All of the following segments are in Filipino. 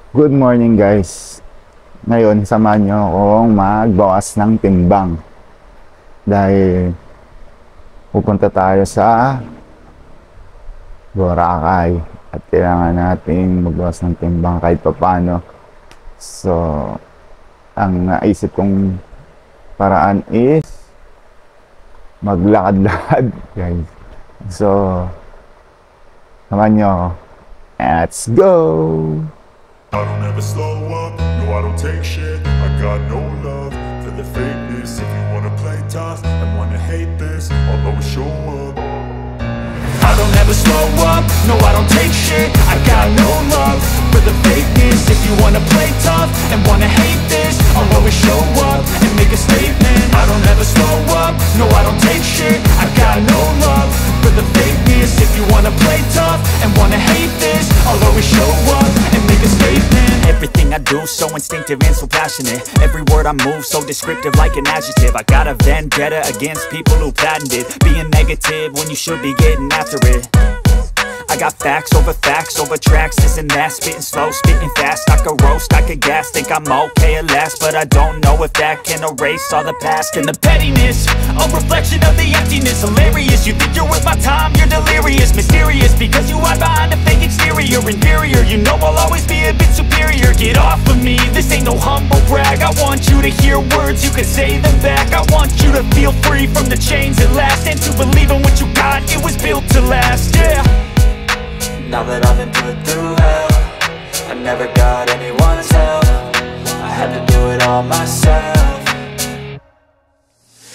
Good morning guys. Ngayon samahan nyo akong magbawas ng timbang. Dahil pupunta tayo sa Boracay. At kailangan natin magbawas ng timbang kahit paano. So, ang naisip kong paraan is maglakad-lakad guys. So, samahan nyo ako. Let's go! I don't ever slow up, no I don't take shit. I got no love for the fakeness. If you wanna play tough and wanna hate this, I'll always show up. I don't ever slow up, no I don't take shit. I got no love for the fakeness. If you wanna play tough and wanna hate this, I'll always show up and make a statement. I don't ever slow up, no I don't take shit. I got no love for the fakeness. If you wanna play tough and wanna hate this, I'll always show up and make a statement. Everything I do so instinctive and so passionate. Every word I move so descriptive like an adjective. I got a vendetta against people who patented being negative when you should be getting after it. I got facts over tracks, this and that. Spitting slow, spitting fast. I could roast, I could gas. Think I'm okay at last, but I don't know if that can erase all the past. And the pettiness, a reflection of the emptiness. Hilarious, you think you're worth my time, you're delirious. Mysterious, because you hide behind a fake exterior. Inferior, you know I'll always be a bit superior. Get off of me, this ain't no humble brag. I want you to hear words, you can say them back. I want you to feel free from the chains at last, and to believe in what you got, it was built to last, yeah. Now that I've been put through hell, I never got anyone's help. I had to do it all myself.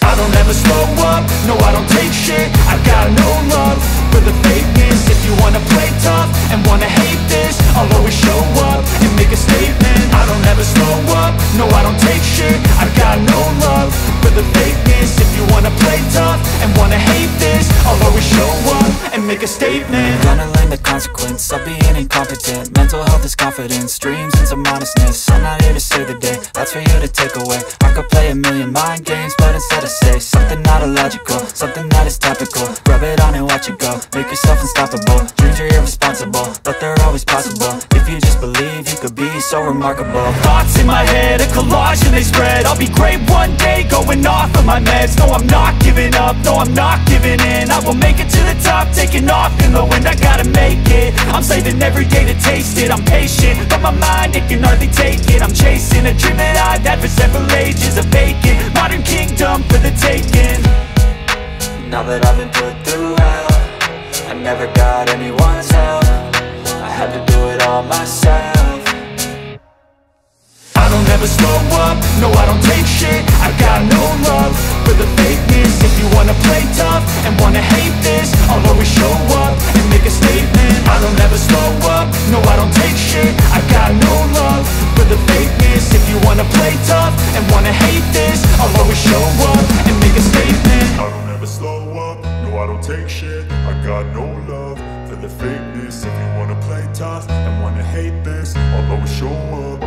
I don't ever slow up, no I don't take shit. I got no love for the fakeness. If you wanna play tough and wanna hate this, I'll always show up and make a statement. I don't ever slow up, no I don't take shit. I got no love for the fakeness. If you wanna play tough and wanna hate this, I'll always show up and make a statement. Gonna learn the consequence of being incompetent. Mental health is confidence, dreams and some honestness. I'm not here to save the day, that's for you to take away. I could play a million mind games, but instead I say something not illogical, something that is topical. Rub it on and watch it go, make yourself unstoppable. Dreams are irresponsible, but they're always possible. If you just believe, you could be so remarkable. Thoughts in my head, a collage and they spread. I'll be great one day, going off of my meds. No, I'm not giving up, no, I'm not giving in. I will make it to the top, taking off in the wind. I gotta make it, I'm saving every day to taste it. I'm patient, but my mind, it can hardly take it. I'm chasing a dream that I've had for several ages. A vacant, modern kingdom for the taking. Now that I've been put through hell, I never got anyone's help. I had to do it all myself. I don't ever slow up, no I don't take shit. I got no love for the fakeness. If you wanna play tough and wanna hate this, I'll always show up and make a statement. I don't ever slow up, no I don't take shit. I got no love for the fakeness. If you wanna play tough and wanna hate this, I'll always show up and make a statement. I don't ever slow up, no I don't take shit. I got no love for the fakeness. If you wanna play tough and wanna hate this, I'll always show up.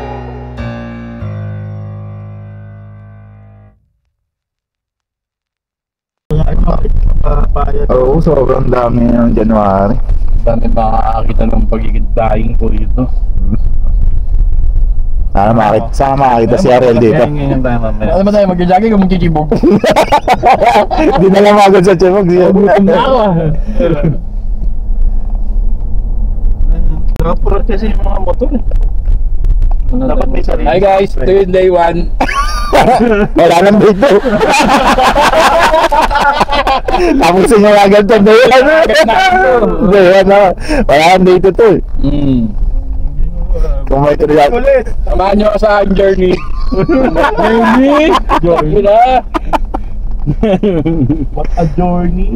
Oo, sobrang dami ng January. Dami makakakita ng pagiging dying ko dito. Sana makakita si Ariel dito. Ganyan tayo mamaya. Ano ba tayo, mag-jogging o mag-kikibog? Di na lang agad sa Chibog siya. Gutom na ako. Nakapurot kasi yung mga motor. Dapat may sarili. Hi guys, ito yung day 1. Wala nang dito. Tapos yung mga ganito na yun. Wala nang dito to eh. Kung may tuloy ulit. Samahan nyo ako sa journey. Journey na. What a journey.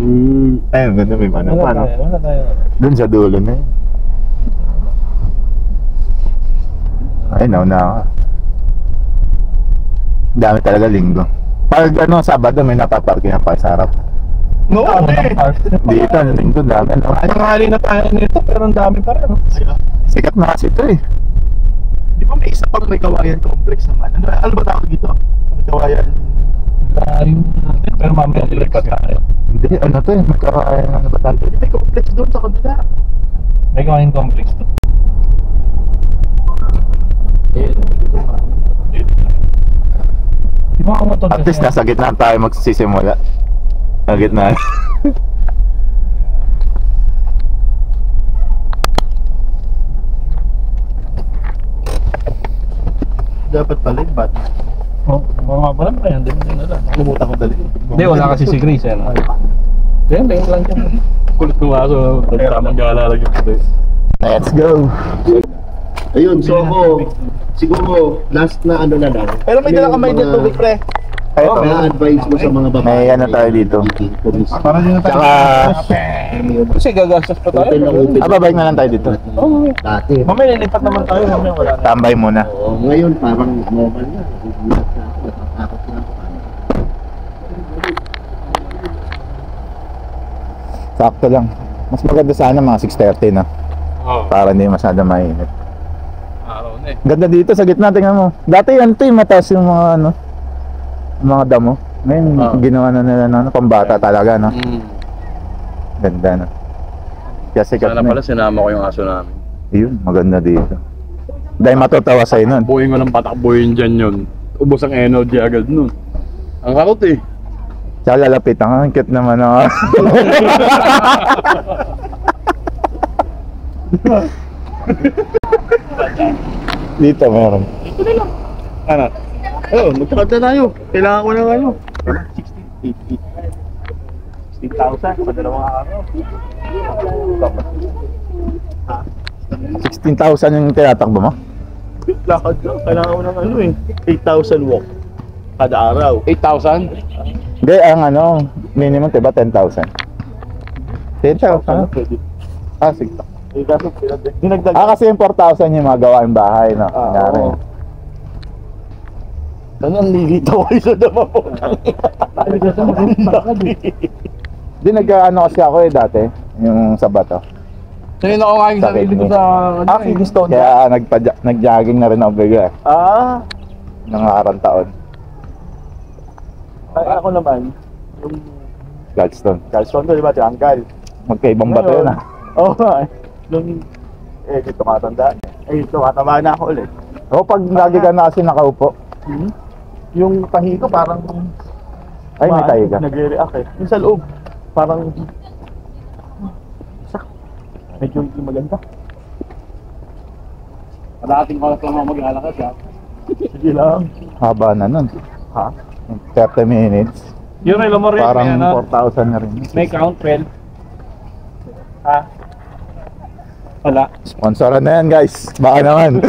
Ayun, ganda may paano. Wala tayo. Doon sa dulo na yun. Ay, nauna ako. Dami talaga linggo. Pag Sabado may napaparking pa sa harap. No, Dito, linggo dami. Ang hali na tayo nito pero ang dami pa rin. Sikat na kasi ito eh. Di ba may isa pang may kawayan complex naman? Ano ba tawag dito? May kawayan Layo natin pero mamaya nilipat tayo. Hindi, ano to eh, magkakain ano ba tayo? may complex doon sa kabila. May kawain complex to. mga motor At least kasi. nasa gitna tayo magsisimula. Sa gitna. Dapat pala yung bat. Oh, mga pala pa yan. Hindi na lang. Lumutan ko dali. Hindi, wala kasi si Grace yan. Hindi lang dyan. Kulit ko nga. So, tamang gala lang yung puti. Let's go! Ayun, so ako, siguro last na ano na lang. Pero may dala kamay dito, pre. Ay, ito. Mga advice mo sa mga babae. May ano tayo dito. Para din na tayo. Tsaka, Kasi gagastos pa tayo. Open na open. babalik na lang tayo dito. Dati. Mamaya nilipat naman tayo, mamaya wala na. Tambay muna. Oo, ngayon parang normal na. Nagugulat na ako, natatakot na ako. Sakto lang. Mas maganda sana mga 6:30 na. Oo. Para hindi masyado mainit. Araw na eh. Ganda dito sa gitna, tingnan mo. Dati yan ito, mataas yung mga ano, yung mga damo. Ngayon, ginawa na nila na ano, pambata talaga, no? Ganda, no? Kasi Sana pala sinama ko yung aso namin. Yun, maganda dito. Dahil matutawa sa'yo nun. Buhin ko ng patakbuhin dyan yun. Ubos ang energy agad nun. Ang karot eh. Tsaka lalapitan ka, ang cute naman ako. Dito meron. Ano? Oo, magkakad na tayo. Kailangan ko na ano. 16,000 pa dalawang araw. 16,000 yung tinatakbo mo? Lakad lang. Kailangan ko ng ano eh. 8,000 walk. Kada araw. 8,000? Hindi, ang ano, minimum diba 10,000? 10,000? Pwede. Ah, sige. Eh, kaso dinagdag. Ah, kasi yung 4,000 yung mga gawain bahay, no? Kunyari. oo. Ano ang lilitaw kayo sa dama po? Di nagka-ano kasi ako dati, yung sa bato. Sa'yo na ako nga yung sarili ko sa... Ah, Philistone. Kaya nag-jogging na rin ako bigla, Ah, ng nakarang taon. ay ako naman. Yung Gladstone. Carlson to, di ba? Tianggal. Magkaibang bato yun, ah. Oo. Nung, dito matanda. Tumatama na ako ulit. O, pag lagi ka na kasi nakaupo, Yung tahi ko parang ay, may tayo ka. nagre-react eh. Yung sa loob, parang medyo hindi maganda. Madating ko lang mag-alakas ha. Sige lang. Haba na nun. Ha? 30 minutes. Yung relo mo rin, Parang may, ano, 4,000 na rin. may count well. Ha? Wala. Sponsoran na yan, guys. Baka naman.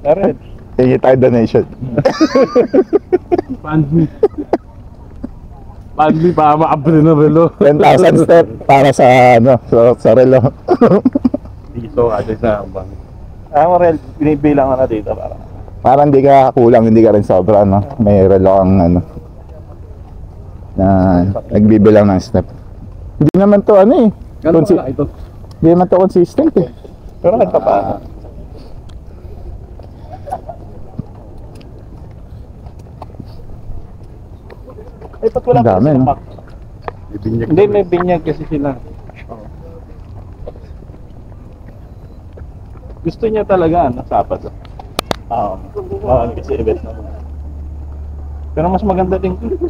Meron. Hingi tayo donation. Fund me. Fund me para makabili ng relo. 10,000 step para sa ano, sa relo. Dito kasi sa bang. Ah, Morel, binibilang ka na dito para. Para hindi ka kulang, hindi ka rin sobra, no? May relo kang ano, na nagbibilang ng step. Hindi naman to ano eh. Gano'n pala ito? Hindi naman to consistent eh. Pero kahit pa. Ay, ba't wala Ang dami, pa no? pack? Hindi, may binyag kasi sila. Gusto niya talaga, sapat. Oo. Oo, kasi event naman. Pero mas maganda din ito.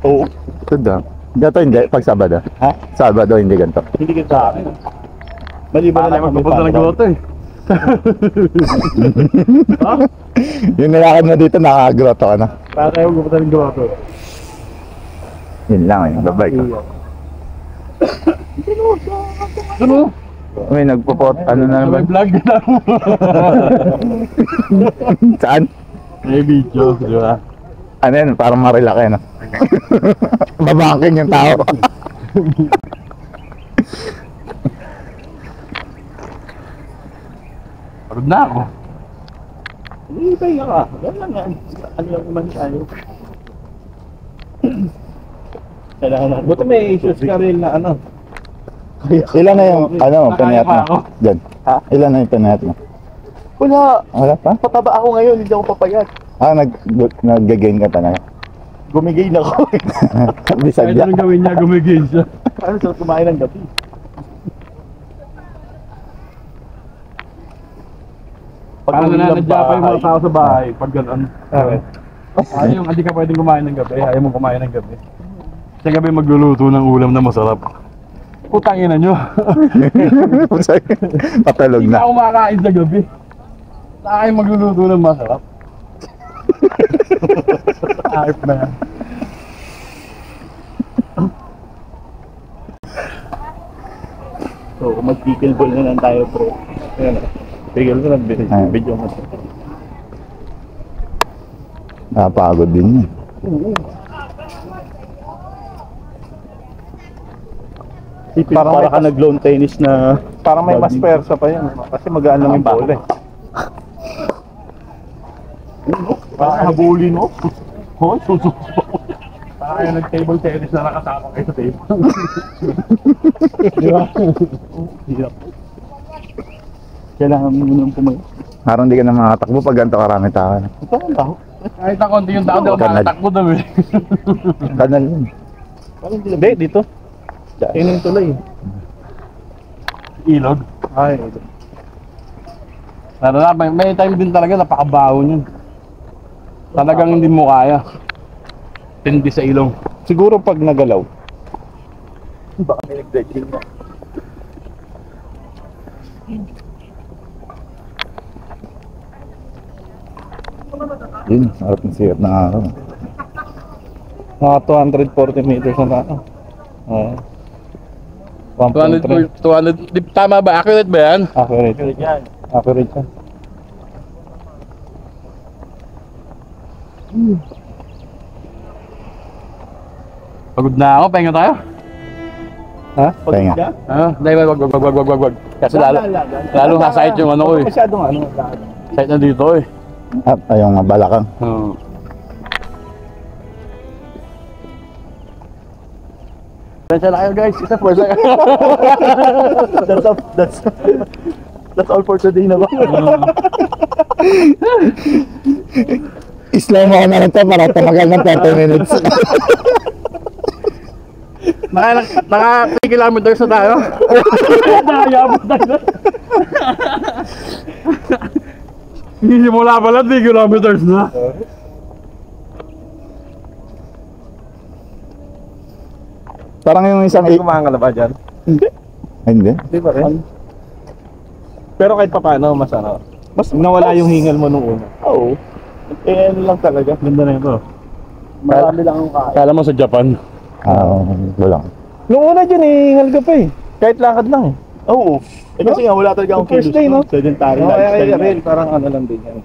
Oo. Ito daw. Dito hindi, pag Sabado. Ha? Sabado hindi ganito. Hindi ka sa akin. Maliban na lang kami magpupunta ng eh. Yung nilakad mo dito, nakagroto ka na. Para kayo magpupunta ng gawato. Yun lang eh, babay ko. Ano? May nagpo-pot, ano na May naman? vlog na mo. Saan? May video, di ba? Ano yan, parang marilaki no? Babangking yung tao. Pagod na ako. Hindi, pahinga ka. Yan lang yan. Ano lang naman tayo. Kailangan natin. Buti may issues ka rin na ano. Ilan na yung, ano, Nakaya pinayat pa mo? ako. Diyan. Ha? Ilan na yung pinayat mo? Wala. Wala pa? Pataba ako ngayon, hindi ako papayat. Ah, nag-gain ka talaga. Gumigay na ako. Kahit Bisadya. anong gawin niya, gumigil siya. Ano sa kumain ng gabi? Parang nananadya pa yung mga tao sa bahay pag gano'n. Ayaw yung hindi ka pwedeng kumain ng gabi, ayaw mo kumain ng gabi. Sa gabi magluluto ng ulam na masarap. Putang ina nyo. Patulog Hindi na. na ako makakain sa gabi. Saka kayo magluluto ng masarap. Ayop na yan. So, mag-pickleball na lang tayo, bro. Ayan, pickleball na video mo. Nakapagod din yun. Para ka nag-lawn tennis na... Parang may mas persa pa yun. Kasi magaan lang yung bola eh. Parang habulin mo. Hoy, susok pa. Parang kayo nag-table tennis na nakasama kayo sa table. Di ba? Hirap. Kailangan mo nang pumayo. Parang di ka na makatakbo pag ganito karami tao. Ito ang tao. Kahit na konti yung tao, di ako Kanal. makatakbo daw eh. Kanal yun. Parang hindi dito. Yun yung tulay. Ilog. Ay, May time din talaga napakabaho yun. Talagang hindi mo kaya. Tindi sa ilong. Siguro pag nagalaw. baka may nag-dredging na. Yun, harap ng sikat na araw. Mga 240 meters na tayo. Oo. 1.3. 200, tama ba? Accurate ba yan? Accurate. Yan. Accurate yan. Pagod na ako, pahinga tayo. Ha? Pahinga. Dahil wag. Kasi lalo sasahit yung ano ko eh. Masyadong ano. Sahit na dito eh. At ayong balakang. Pasensya na kayo guys, isa pwesa kayo. That's all for today na ba? Slow mo ako na lang to para tumagal ng 30 minutes. Naka 3 kilometers na tayo. Nakayabot tayo. Hindi simula pala 3 kilometers na. Parang yung isang... Kumahan ka na ba dyan? Ay, hindi. Hindi pa rin. Pero kahit pa paano, mas ano, mas nawala yung hingal mo nung una. Oo. Eh, ano lang talaga. Ganda na ito. Marami lang ang kaya. Kala mo sa Japan. Wala. Nung una dyan eh, hingal ka pa eh. Kahit lakad lang eh. Oo. Eh kasi nga wala talaga akong First day, no? Sedentary No, lifestyle. kaya rin, parang ano lang din yan.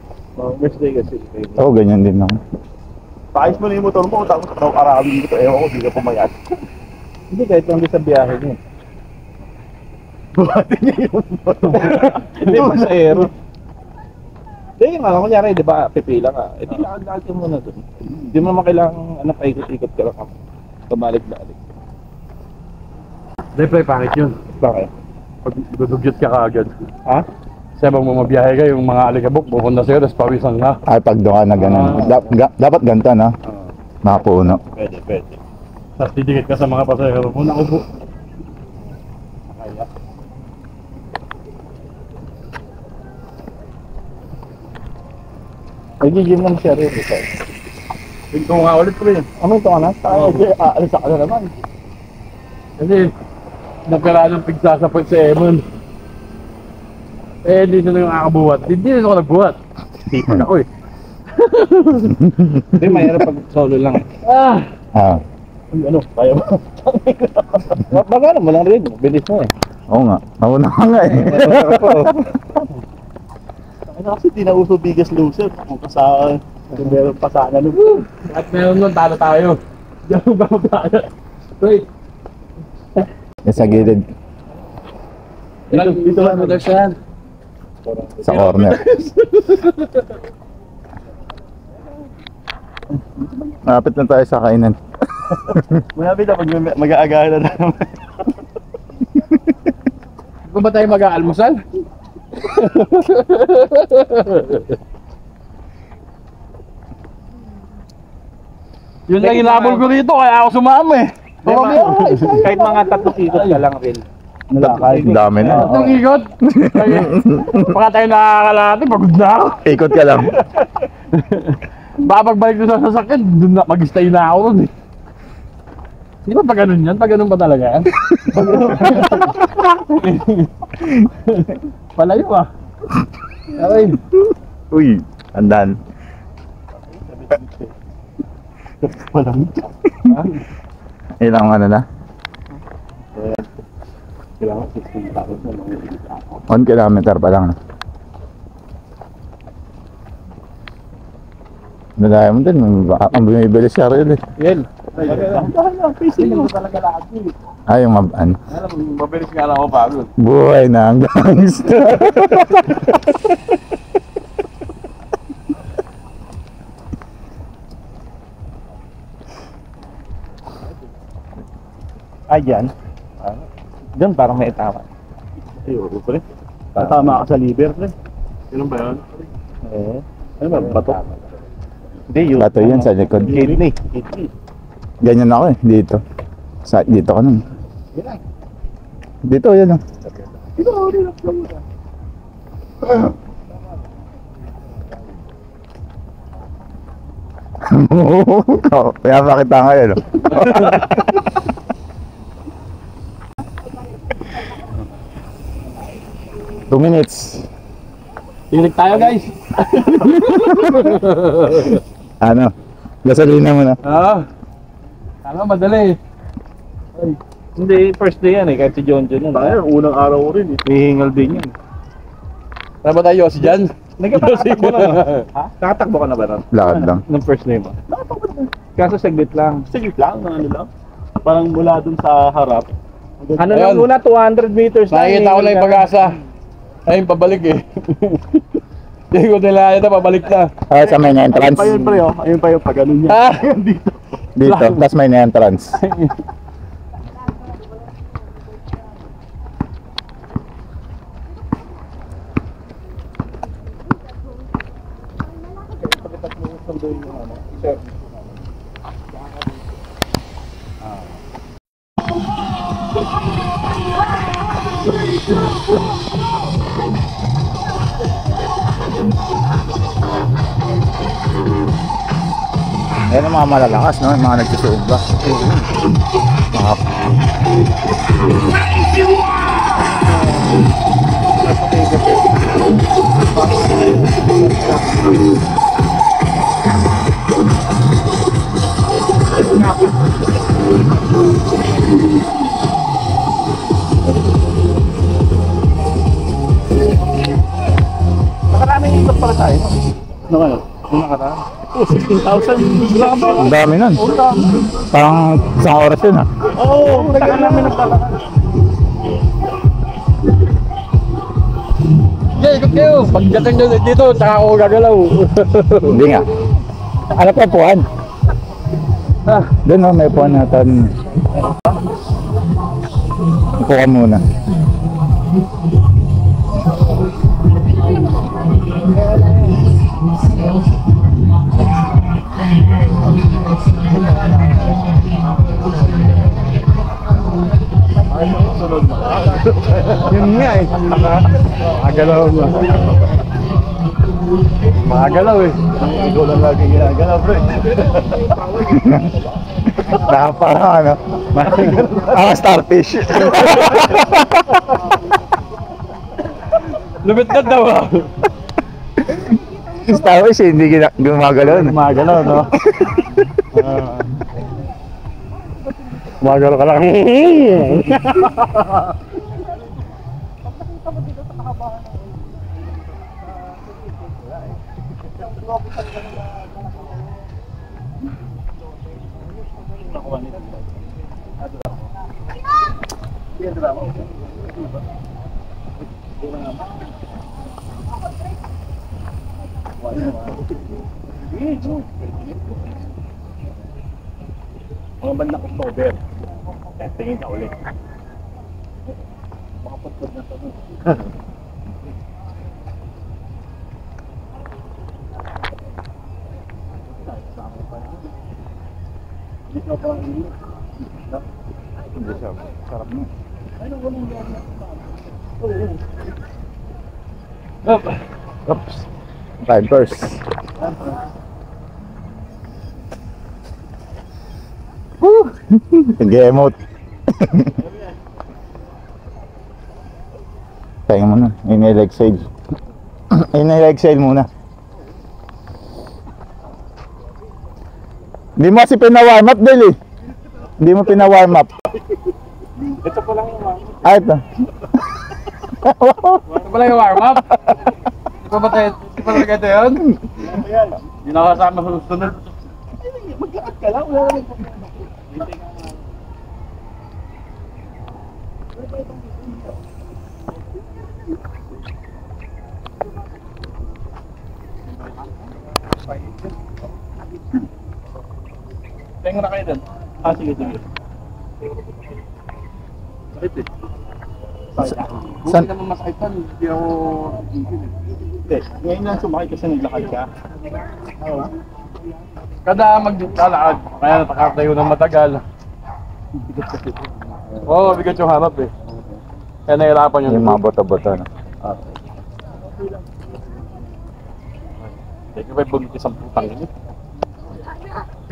First day kasi. Oo, ganyan din ako. Paayos mo na yung motor mo, tapos arabin mo ito. Ewan ko, di ka pumayat. Hindi, kahit lang din sa biyahe niya. Buhatin niya yung motor. Hindi, masahero. Hindi, yung mga kunyari, di ba, pipila ka. Eh, di lakad-lakad ka muna dun. Hindi mo naman kailangan, ano, paikot-ikot ka lang. Pabalik-balik. Hindi pre, pangit yun. Bakit? Pag dudugyot ka kaagad. Ha? Kasi habang bumabiyahe ka, yung mga alikabok, pupunta sa'yo, tapos pawisan ka. Ay, pag doon ka na ganun. Dapat ganito, no? Nakapuno. Pwede. Tapos didikit ka sa mga pasahero mo, naupo. Nag-gym lang siya rin. Tingko nga ulit pre. Ano ito ka na? Tayo, aalis ka na naman. Kasi, napira ng pigsa sa point sa Emon. Eh, hindi na yung nakakabuhat. Hindi na ako nagbuhat. Tipid ako eh. Hindi, mayroon pag solo lang eh. Ah, Ano, kaya mo? Baka mo lang rin, bilis mo eh. oo nga. Nauna ka nga eh. Ano kasi di na uso biggest loser. Kung kasama, kung meron pa sana nun. At meron nun, talo tayo. Diyan ba tayo? Wait. Sa gilid, Ilang kilometers yan? sa corner. Malapit na tayo sa kainan. Mayabi na pag mag-aagahan na naman. Kung ba tayo mag-aalmusal? Yun lang inabol ko dito, kaya ako sumama eh. Kahit mga 3 ikot ka lang rin. Nalakad. Dami na. Ang ikot. Baka tayo nakakalati, pagod na ako. Ikot ka lang. Baka pagbalik doon sa sasakyan, doon na, mag-stay na ako doon eh. Di ba pag ganun yan? Pag ganun ba talaga yan? Palayo ah. Okay. Uy, andan. Ilang ano na? Kailangan 16,000 na mga 1 kilometer pa lang. Nalaya mo din, ang bumibili siya rin eh. Yan. Hindi mo talaga lagi. Ay, yung mabaan. Alam, mabilis nga lang ako pagod. Buhay na ang gangster. Ay, yan. Diyan parang may tama. Ayoko, pre. Tatama ka sa liver, pre. Ganun ba yun? Eh. Ano ba, bato? Hindi, yun. Bato yun sa likod. Kidney. Ganyan ako eh, dito. Dito ka nun. Dito, yan oh. Kaya makita ngayon oh. 2 minutes. Tinik tayo guys. Ano? Gasolina mo na. Oo. Ano, madali. Hindi, first day yan eh. Kahit si John yun. Tayo, unang araw ko rin eh. Hihingal din yan. Ano ba tayo si Jan? Nagkatatakbo na. Ha? Nakatakbo ka na ba nun? Lakad lang. Nung first day mo? Kaso saglit lang. Sige lang, ano lang. Parang mula dun sa harap. Ano Ayun. lang muna, 200 meters lang. Nakikita ko lang yung pag-asa. Ayun, pabalik eh. Hindi ko nila ito, pabalik na. Ah, sa main entrance. Pa yun, pre, oh. Ayun pa yung pag ano niya. Ah! Dito. Dito, tas main entrance. Ayan ang mga malalakas, no? Yung mga nagsusuog ba? Mga... Nakarami yung ikot para tayo. Ano ano? Yung nakaraan. Oh, 16,000. Grabe. Ang dami nun. Parang isang oras yun, ha? Oo, tagal namin naglalakad. Okay, ikot kayo. Pagdating nyo dito, tsaka ako gagalaw. Hindi nga. Ano pa, puhan? Doon, no? May puhan natin. Upo ka muna. Yun nga eh. Magalaw mo. Magalaw eh. Ikaw lang lagi ginagalaw, pre. Parang ano? Starfish. Lumit-lat daw ah. Starfish, hindi gumagalaw. Magalaw, no? Magalaw ka lang. Mga bandang October. Tingin ka ulit. Makaputpud na ito. Dito pa ang init. Hindi siya. Sarap mo. Oops. Time first. Woo! Nag-emote. Tayo muna. Inhale, exhale. Inhale, exhale muna. Hindi mo kasi pina-warm up, Del eh. Hindi mo pina-warm up. Ito pa lang yung warm up. Ah, ito. Ito pala yung warm up. Di ba ba tayo? Di ba talaga ito yun? Hindi na kasama sa susunod. Maglaad ka lang, wala naman problema. Tengo na kayo dun. Ah, sige. Sakit eh. San? Hindi naman masakit pa. Hindi ako... Hindi. Ngayon lang sumakit kasi naglakad ka. Oo. Kada maglalakad, kaya natakatayo ng matagal. Bigat kasi. Oo, bigat yung harap eh. Kaya nahirapan yung Yung mga boto-boto, no? Teka ba yung bumitis ang putang yun?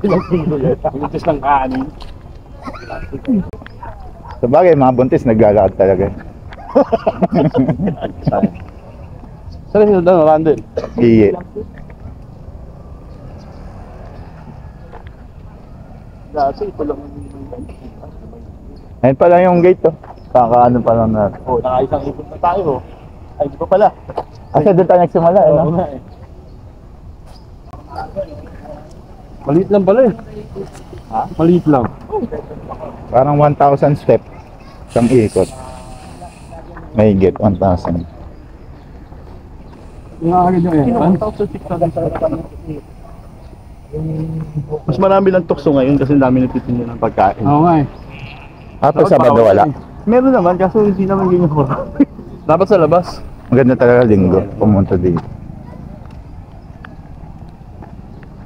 Ilang kilo yan? Bumitis ng kanin. Sa bagay, mga buntis, naglalakad talaga. Saan yung doon, Randall? Iye. Kasi ito lang yung... Ayun pala yung gate, to. Kakaano pa lang natin. Oo, nakaisang ipot na tayo. Ay, di pa pala. Kasi doon tayo nagsimula, eh, no? Oo nga eh. Maliit lang pala eh. Ha? Maliit lang. Parang 1,000 step. Isang ikot. May get 1,000. Nakakagad yung Sino, 1,600. Mas marami lang tukso ngayon kasi dami nagtitinda ng pagkain. Oo nga eh. Pag Sabado wala. Meron naman kaso hindi naman ganyan ko. Dapat sa labas. Maganda talaga linggo. Pumunta dito.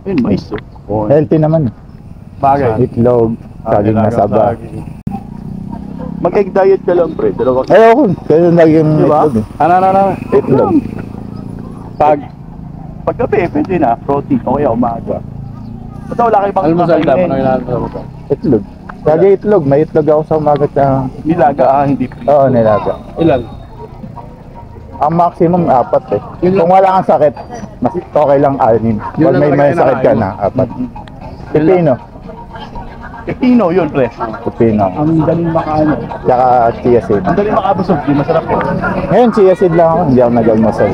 Ayun, mais oh. Healthy naman. Bagay. Itlog, saging na saba. Mag-egg diet ka lang, pre. Dalawa ka. Ayoko. Kaya naging Diba? itlog eh. Ano. Itlog. Paggabi, pwede na. Protein. O kaya umaga. Basta wala kayo bang Almusal dapat kakainin. ang inaalmusal. Itlog. Lagi itlog. May itlog ako sa umaga at Nilaga, hindi. oo, nilaga. Ilan? Ang maximum 4 eh. Yun lang. Kung wala kang sakit, mas okay lang 6. Yun Pag lang may talaga sakit ka inakain na, 4. Yun Pipino. Pepino yun, pre. Pipino. Ang daling makaano. Tsaka chia seed. Ang daling makabusog. Di masarap yun. Ngayon, chia seed lang ako. Hindi ako nag-almusal.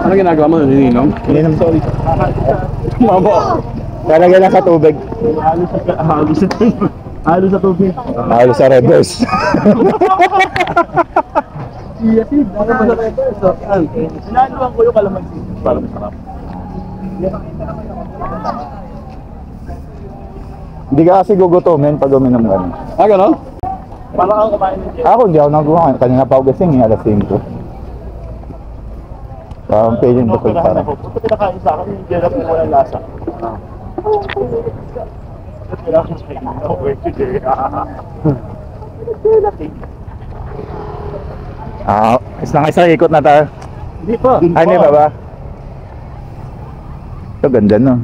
Ano ginagawa mo? Nininom? Ininom, sorry. Mamo. Talagay lang sa tubig. Halo sa tubig. Halo sa reverse. Siyasid. Ano ba na ito? Sinaluan ko yung kalamansi. Para masarap. Hindi ka kasi gugutumin pag uminom ka na. Ah, gano'n? Para kang kumain ng Ako, hindi ako nagkuhan. Kanina pa ako gising, alas 5. Parang feeling busog pa rin. Ito pinakain sa akin, yung gela kung walang lasa. Kailangan sa inyo. Okay, sige. Isang ikot na tayo. Hindi pa. Ay, hindi pa ba? Ito, ganda no.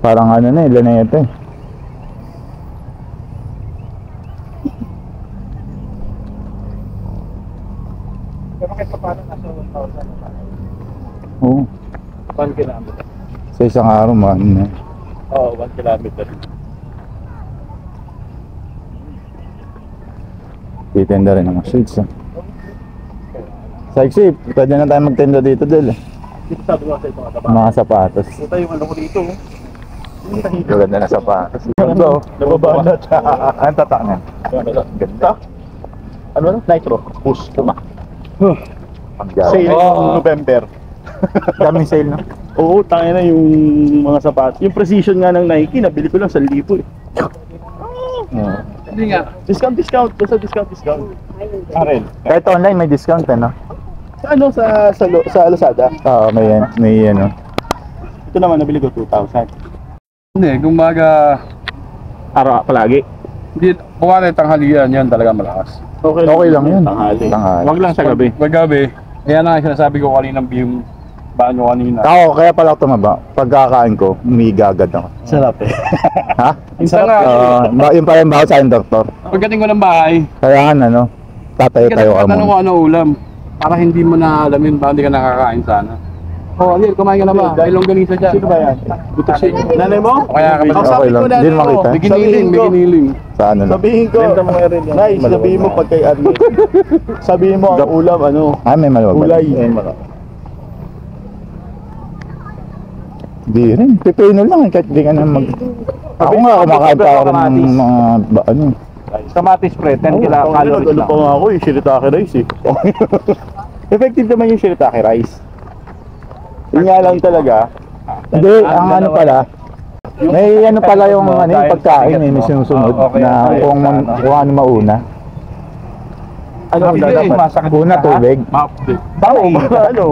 Parang ano na, ilan na ito eh. Pero kahit pa paano nasa 1,000. Oo. 1 kilometer. Sa isang araw, man na. Oo, 1 kilometer. Titinda rin ng mga shades. Sa Iksip, pwede na tayo magtinda dito Del. Dito sabi ko sa ito Mga sapatos. Ito yung ano ko dito. Maganda na sapatos. Ito, Nababanat. ang tatak na. Ganda. Ano na? Nitro. Push. Puma. Sale Sale. ng November. Daming sale no? Oo, tangin na yung mga sapatos. Yung precision nga ng Nike, nabili ko lang 1,000 eh. Oo. Hindi nga. Discount. Basta discount. Karen. Kahit online may discount eh no? Sa ano? Sa Lazada. Oo, may ano. Ito naman, nabili ko 2,000. Hindi, kumbaga... Araw palagi. Hindi, kuha na yung tanghalian, yan talaga malakas. Okay lang yun. Tanghali. Tanghali. Wag lang sa gabi. Pag gabi, kaya na nga sinasabi ko kaninang yung baano kanina. Ako, kaya pala ako tumaba. Pagkakain ko, umiiga agad ako. Sarap eh. Ha? Minsan nga, Yung pala yung bawat sa akin, doktor. pagdating ko ng bahay, Kaya ano, tatayo-tayo ka tanong ko muna. ano ulam. Para hindi mo na alamin, baka hindi ka nakakain sana. Oh, Aliel, kumain ka na ba? May longganisa dyan. Sino ba yan? Butas yun. Nanay mo? O kaya ka ba? Okay lang. Hindi mo makita. May giniling, may giniling. Sa ano lang. Sabihin ko, Nice, sabihin mo pag kay Arnel. Sabihin mo ang ulam, ano? Ah, may maluwag. Gulay. Di rin. Pipino lang kahit di ka na mag... Ako nga, kumakain pa ako rin ng mga ano. Kamatis pre, 10 calories Ano lang. pa nga ako yung shirataki rice eh. Effective naman yung shirataki rice. Yun nga lang talaga. Hindi, ang ano pala. May ano pala yung ano yung pagkain eh, may sinusunod na kung ano mauna. Ano ang Hindi, dapat? masakit Una tubig. Tao ba? Ano?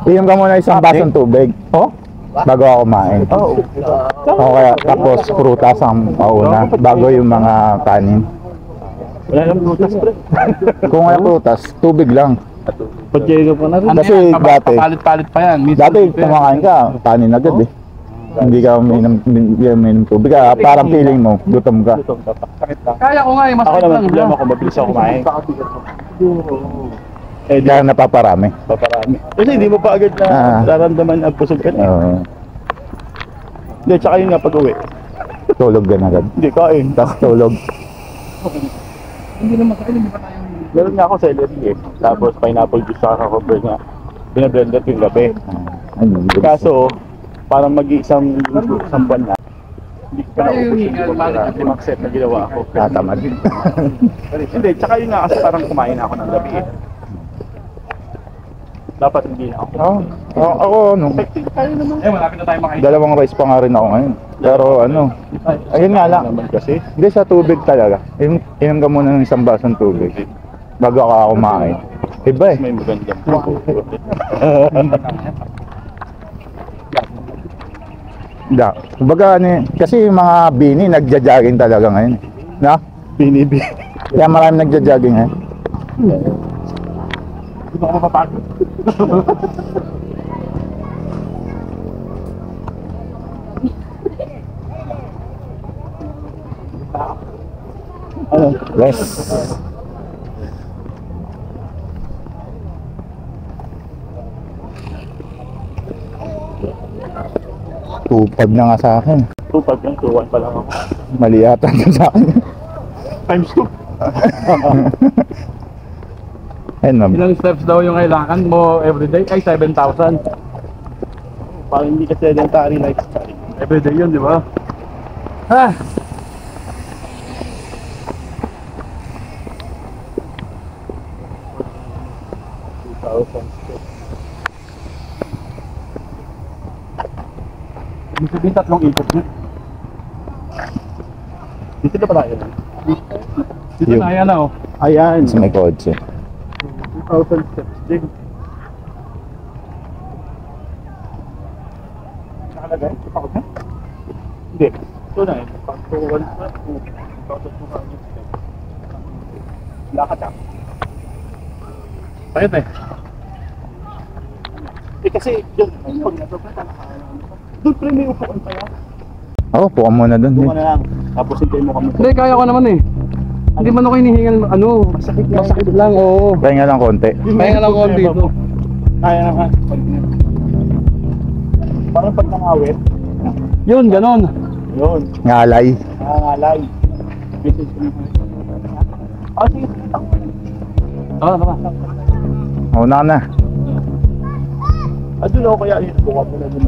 Iyon ka muna isang basong tubig. Oh? Bago ako kumain. Oo. O kaya tapos prutas ang mauna bago yung mga kanin. Wala nang prutas pre. Kung kaya prutas, tubig lang. Pagkaya pa na rin. Kasi dati, Palit-palit pa yan. Minsan dati dito yan. kumakain ka, kanin agad eh. Hindi ka uminom tubig ka, parang feeling mo, gutom ka. Kaya ko nga eh, Ako masakit naman lang. problema ko, mabilis ako kumain. Eh, di Kaya napaparami. paparami. Kasi hindi mo pa agad na nararamdaman ang busog ka na. Oo. Hindi, tsaka yun nga pag uwi. Tulog ka na agad. Hindi, kain. Tapos tulog. Meron nga ako celery eh. Tapos pineapple juice sa cucumber nga. Binablender ko yung gabi. Ano, Kaso, parang mag-iisang buwan na. Hindi ko pa naubos yung limang set na ginawa ako. tatamad. Hindi, tsaka yun nga kasi parang kumain ako ng gabi eh. Dapat hindi na ako. Ako ano, Eh, malapit na tayo makain. dalawang rice pa nga rin ako ngayon. Pero ano, ayun nga lang. Naman kasi. Hindi sa tubig talaga. Inom ka muna ng isang basong tubig. Bago ka kumain. Iba eh. May magandang Da. Kumbaga ano eh, kasi yung mga bini nagja-jogging talaga ngayon. Na? binibi. Kaya marami nagja-jogging eh. Hindi ko mapapagod. Ano? Yes. Tupad na nga sa akin. 2-5 lang, 2-1 pa lang ako. Mali yata na sa akin. Times 2. Ayun ma'am. Ilang steps daw yung kailangan mo everyday? Ay, 7,000. Parang hindi ka sedentary lifestyle. Everyday yun, di ba? Ah! Ibig sabihin, 3 ikot na. Dito na ba tayo? Dito Yung- na, ayan na oh. Ayan. Sa may kotse. 2,000 steps din. Nakalagay? Ako na? Hindi. Ito na eh. Pag 2,100 na, 2,200 steps. Lakad ako. Bakit eh? Eh kasi yun, pag nasa pa, doon pre may upuan pa yan. Ako, puka muna dun. Doon ka na lang. Tapos hintayin mo kami. Hindi, kaya ko naman eh. Hindi man ako hinihingal, ano, masakit lang, oo. Pahinga lang konti. Pahinga lang konti ito. Kaya naman. Parang pag nangawit, Yun, ganon. yun. Ngalay. Nangangalay. Message ko naman. Ah, sige. Tara, tara. Una ka na. Ah, doon ako kaya yun. Buka mo na doon.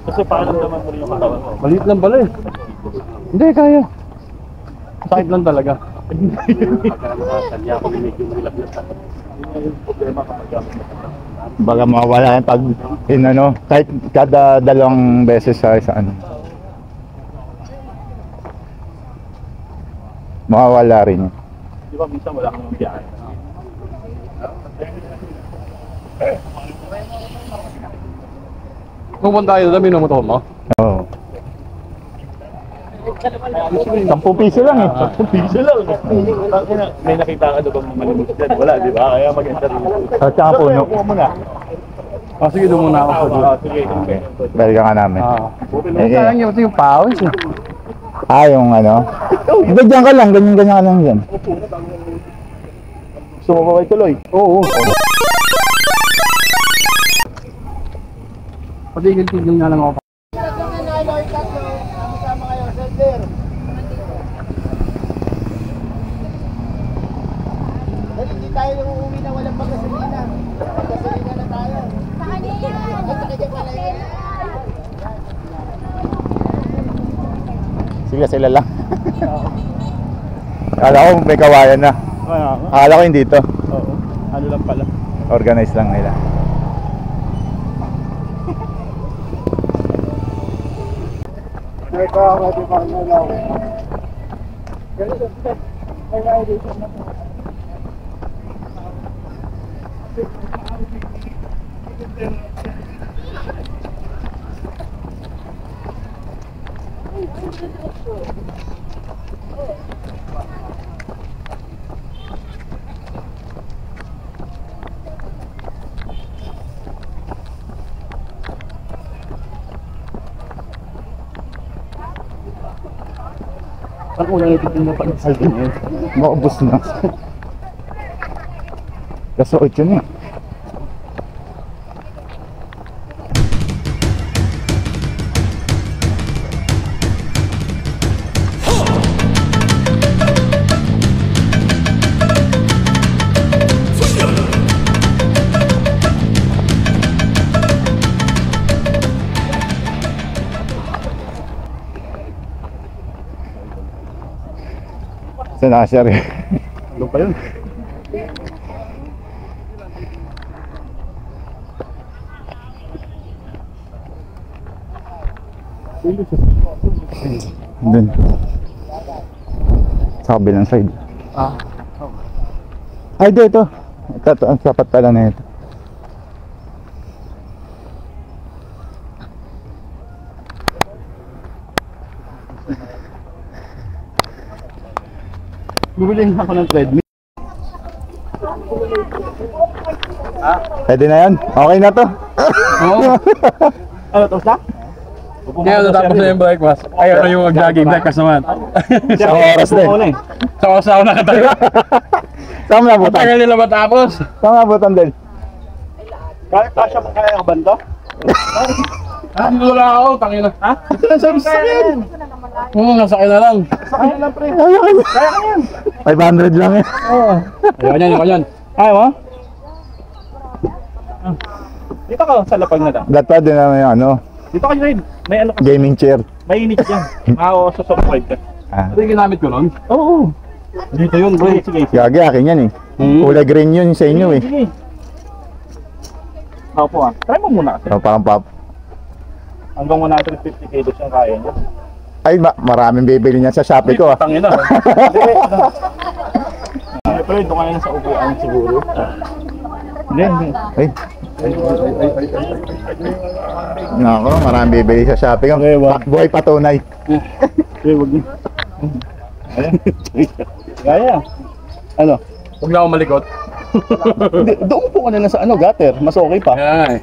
Kasi parang naman mo rin yung katawan mo. Maliit lang pala eh. Hindi, kaya. Sakit lang talaga. Kanya ko medyo malaglag sa problema kapag Baga mawala yan pag inano, kahit kada dalawang beses sa ano. Mawawala rin yun. di ba minsan wala kang biyahe. Pupunta tayo, dami ng motor mo. Oo. 10 piso lang eh. 10 piso lang. May nakita ka bang malimit dyan? Wala, di ba? Kaya mag-enter dito. At saka puno. Sige, doon muna ako sa doon. Sige, okay. Balikan ka namin. Sayang yun, yung pawis eh. Yung ano. Hindi, dyan ka lang. Ganyan-ganyan ka lang dyan. Gusto mo ba kayo tuloy? Oo. Patigil-tigil nga lang ako. Hindi tayo uuwi na walang pagkasalina. Pagkasalina na tayo. Saan yan? Sakit pala yun. Sige, sila lang. Akala ko may kawayan na. Akala ko hindi dito. Oo. Ano lang pala. Organize lang nila. Ang unang ititin na pag-saldo niya. Maubos na. Kaso 8 yun eh. Saan nakashare eh? Ano pa yun? Dun. Sa kabilang side. Ay, dito. Ito, ang sapat pala na ito. Bumili ako ng treadmill. Pwede na yan? Okay na to? Ano, tapos na? Kaya natapos na yung breakfast. Ayaw na yung mag-jogging. Breakfast naman. Isang oras din. Sa osaw na katayo. Saan mo nabutan? Tagal nila matapos. Saan mo nabutan din? Kasya mo kaya ang banda? Dito lang ako. Tangina. Ha? Ito lang sa sakyan! Nasakay na lang. Sakyan lang, pre. Kaya ka yan. 500 lang eh. Ayaw niyan, ayaw niyan. Ayaw mo? Dito ka sa lapag na lang. Dapat din naman yung ano, Dito ka rin. May ano kasi. gaming chair. Mainit dyan. Susubscribe ka. Ah. Ito yung ginamit ko nun. Oo. Dito yun, bro. Sige. Gagi, akin yan eh. Kulay green yun sa inyo eh. Sige. Ako po ah. Try mo muna. So, parang pop. Hanggang 150 kilos yung kaya niya. Ay, maraming bibili niya sa Shopee ko ah. Tangina. Pero ito kaya na sa upuan siguro. Hindi. Ay. Nako, maraming bibili sa Shopee ko. Buhay patunay. Wag niyo. Ayan. Kaya. Ano? Huwag na ako malikot. Hindi, doon po ka na sa ano, gutter. Mas okay pa. Yan.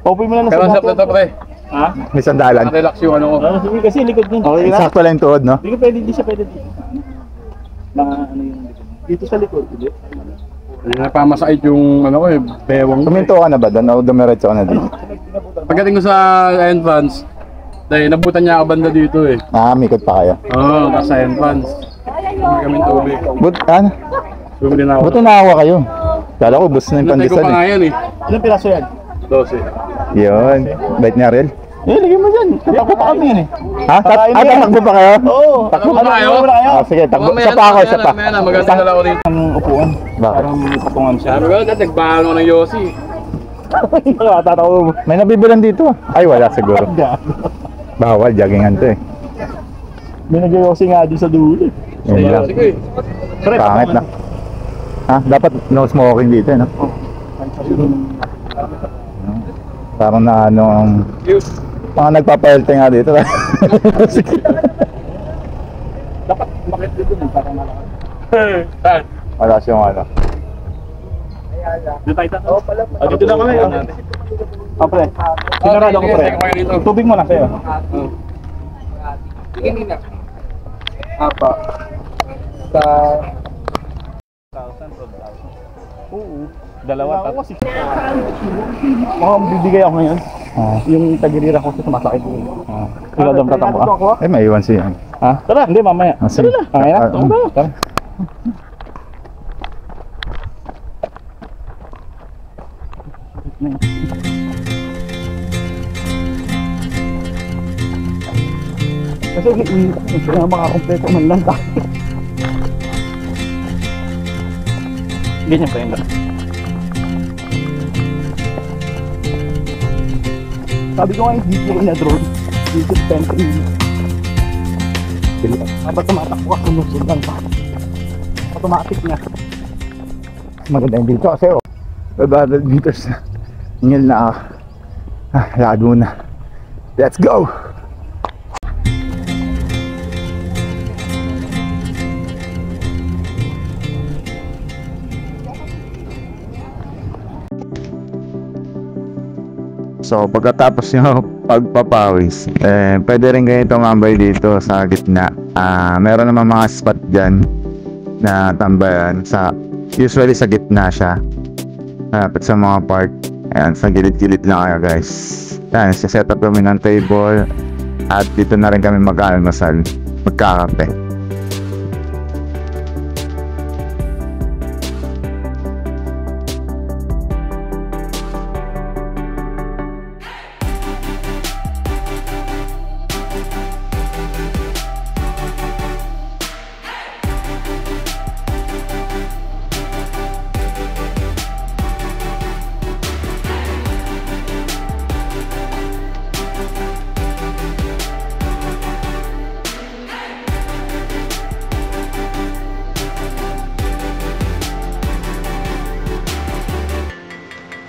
Open mo na Pero sa sa to, pre. Ha? May sandalan. Relax yung ano ko. Sige kasi likod nun. Okay na? Sakto lang yung tuhod, no? Hindi ko pwede, di siya pwede dito. Na ano yung likod. Dito sa likod, hindi. Napamasakit yung ano ko eh, bewang. Kuminto ka na ba doon? O dumiretso ka na dito? Pagdating ko sa entrance, dahil nabutan niya ako banda dito eh. Mikot pa kayo. Oo, nasa entrance. Hindi kami tubig. Ano? Bumili na ako. Buti nakawa kayo. Kala ko, bus na yung Natay ko pandesal pa nga eh. yan eh. Ilang piraso yan? 12. Yun. Bait niya, Ariel. Lagyan mo dyan. Tatakbo pa kami yan eh. Ha? Tatakbo pa kayo? Oo. Takbo pa kayo? Sige, takbo. Isa pa ako, isa pa. Maganda na lang ako dito. Ang upuan. Bakit? Parang may patungan siya. Sabi ko, nagbahan ko ng Yossi. Tatawa mo. May nabibilan dito ah. Ay, wala siguro. Bawal, joggingan to eh. May nagyoyosi nga din sa dulo. Yun lang. Sige. Pangit na. Ha? Dapat no smoking dito eh, no? Parang na ano ang mga nagpapahelte nga dito. Wala siyang ano. Dito tayo tayo. Dito na kami. Pre. Sinarado ko pre. Tubig mo na sa'yo. Apa. Sa 1,000, 12,000. Oo. Dalawa tatlo. Bibigay ako ngayon. Yung tagirira ko sa sumasakit. Ikaw daw tatakbo ka? Eh, maiwan siya. Ha? Tara, hindi mamaya. Sige. Okay na? Tara. Kasi hindi na makakompleto man lang tayo. Ganyan pa yun lang. Sabi ko nga yung DJI na drone, dito 10 minutes. Dapat tumatakbo ka kung nusul lang pa. Automatic na. Maganda yung dito kasi 500 meters na. Ngil na ako. Laguna. Let's go! So pagkatapos yung pagpapawis, pwede rin kayo tumambay dito sa gitna. Meron naman mga spot dyan na tambayan. Usually sa gitna siya. Sa mga park. Ayan, sa gilid-gilid lang kayo guys. Ayan, set up kami ng table. At dito na rin kami mag-almasal. Magkakape.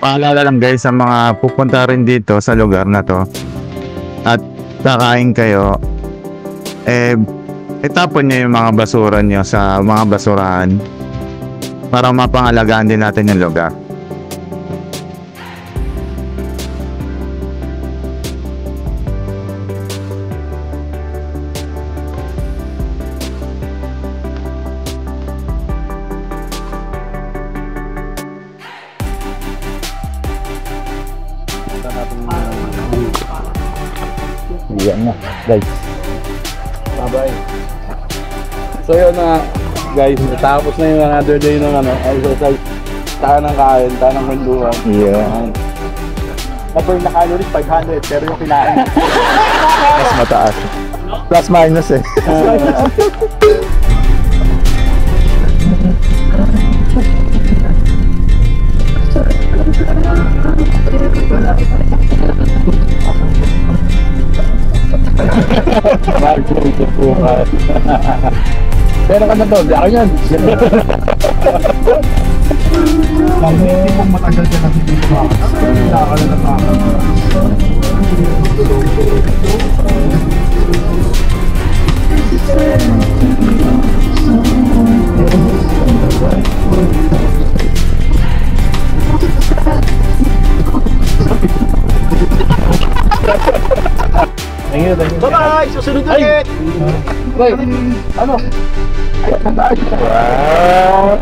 Paalala lang guys sa mga pupunta rin dito sa lugar na to at kakain kayo, itapon nyo yung mga basura nyo sa mga basurahan para mapangalagaan din natin yung lugar. Yan na guys. Bye-bye. So yun na guys, natapos na yung another day ng exercise. Tayo ng kain, tayo ng kwentuhan. Yeah. Na-burn na calories 500 pero yung kinain Mas mataas. Plus minus eh. Pero ka na to, di ako yan. Hindi mong matagal ka na hindi kumakas. Nakakala na Thank you. bye-bye! Susunod ulit! Wait, ano? Wow!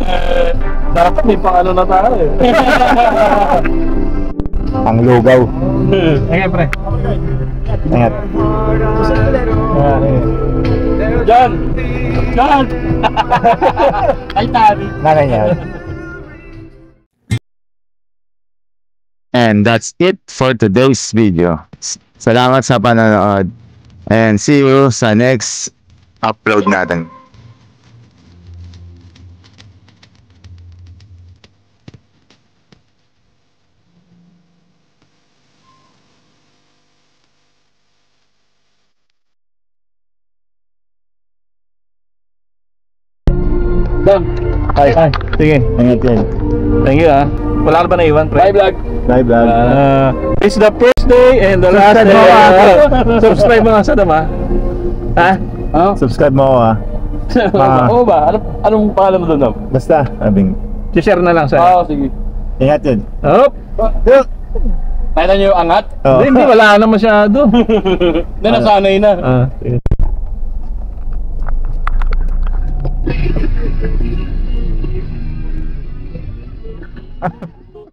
Dapat may pang na tayo eh. Ang lugaw. Ingat pre. Ingat. John! John! Ay tari. Nanay niya. And that's it for today's video. Salamat sa panonood. And see you sa next upload natin. Dam. Hi. Sige, ingat yan. Thank you ah. Wala ka ba naiwan pre? Bye vlog. Bye vlog. It's the first day and the last day. Subscribe mo nga sa dama. Ha? Subscribe mo ako Oo ba? Anong pangalan mo doon, Nob? Basta, abing. share na lang sa'yo. Oo, sige. Ingat yun. Hop! Nakita niyo yung angat? Oo. Hindi, wala na masyado. Hindi, nasanay na. Sige.